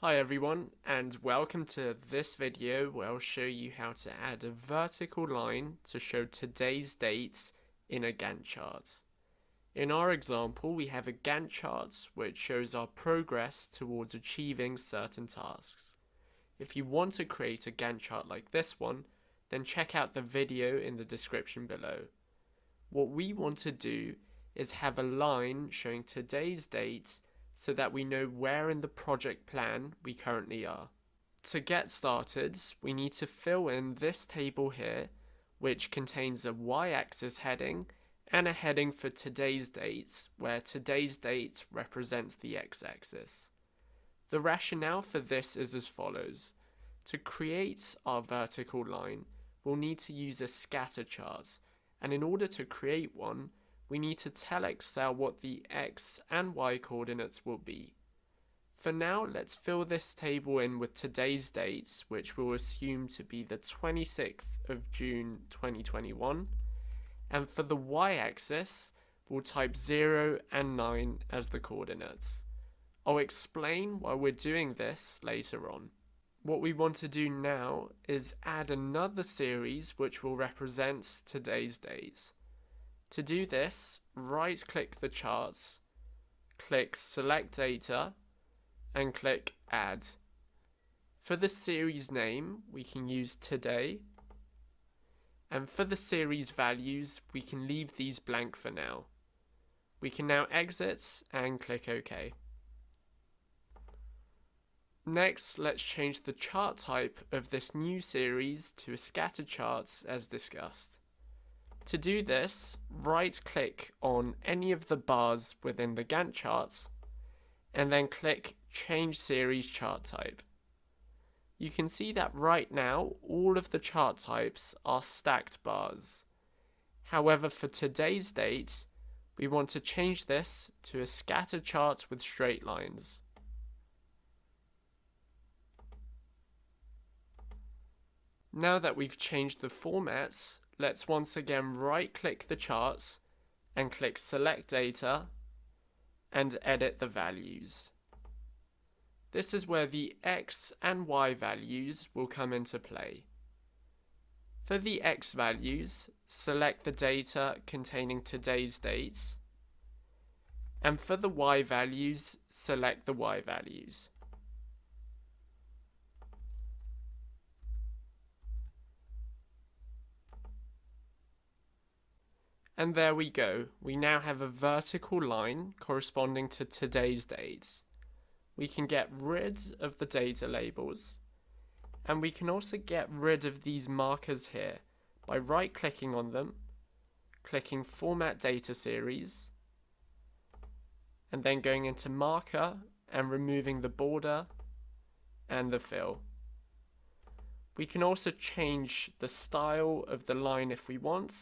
Hi everyone, and welcome to this video where I'll show you how to add a vertical line to show today's dates in a Gantt chart. In our example, we have a Gantt chart which shows our progress towards achieving certain tasks. If you want to create a Gantt chart like this one, then check out the video in the description below. What we want to do is have a line showing today's dates so that we know where in the project plan we currently are. To get started, we need to fill in this table here, which contains a y-axis heading and a heading for today's dates, where today's date represents the x-axis. The rationale for this is as follows. To create our vertical line, we'll need to use a scatter chart, and in order to create one, we need to tell Excel what the x and y coordinates will be. For now, let's fill this table in with today's dates, which we'll assume to be the 26th of June 2021. And for the y-axis, we'll type 0 and 9 as the coordinates. I'll explain why we're doing this later on. What we want to do now is add another series which will represent today's dates. To do this, right-click the charts, click Select Data, and click Add. For the series name, we can use Today, and for the series values, we can leave these blank for now. We can now exit and click OK. Next, let's change the chart type of this new series to a scatter chart as discussed. To do this, right-click on any of the bars within the Gantt chart, and then click Change Series Chart Type. You can see that right now, all of the chart types are stacked bars. However, for today's date, we want to change this to a scatter chart with straight lines. Now that we've changed the formats, let's once again right-click the charts and click Select Data and edit the values. This is where the x and y values will come into play. For the x values, select the data containing today's dates, and for the y values, select the y values. And there we go, we now have a vertical line corresponding to today's dates. We can get rid of the data labels, and we can also get rid of these markers here by right-clicking on them, clicking Format Data Series, and then going into Marker and removing the border and the fill. We can also change the style of the line if we want.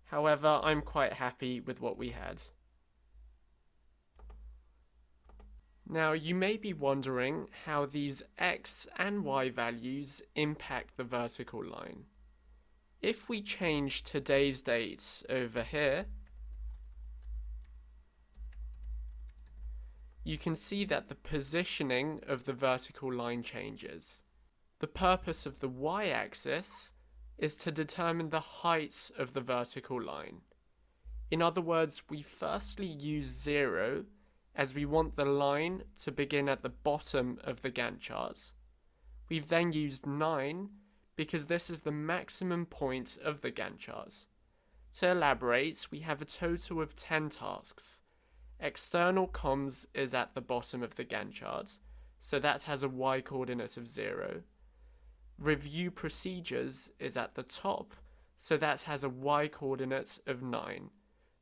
However, I'm quite happy with what we had. Now, you may be wondering how these x and y values impact the vertical line. If we change today's dates over here, you can see that the positioning of the vertical line changes. The purpose of the y-axis is to determine the height of the vertical line. In other words, we firstly use 0 as we want the line to begin at the bottom of the Gantt chart. We've then used 9 because this is the maximum point of the Gantt chart. To elaborate, we have a total of 10 tasks. External comms is at the bottom of the Gantt chart, so that has a y coordinate of 0. Review procedures is at the top, so that has a y coordinate of 9.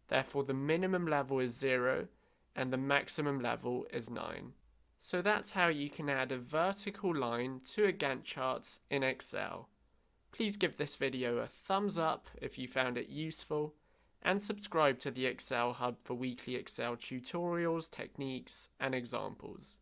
Therefore, the minimum level is 0 and the maximum level is 9. So that's how you can add a vertical line to a Gantt chart in Excel. Please give this video a thumbs up if you found it useful, and subscribe to the Excel Hub for weekly Excel tutorials, techniques, and examples.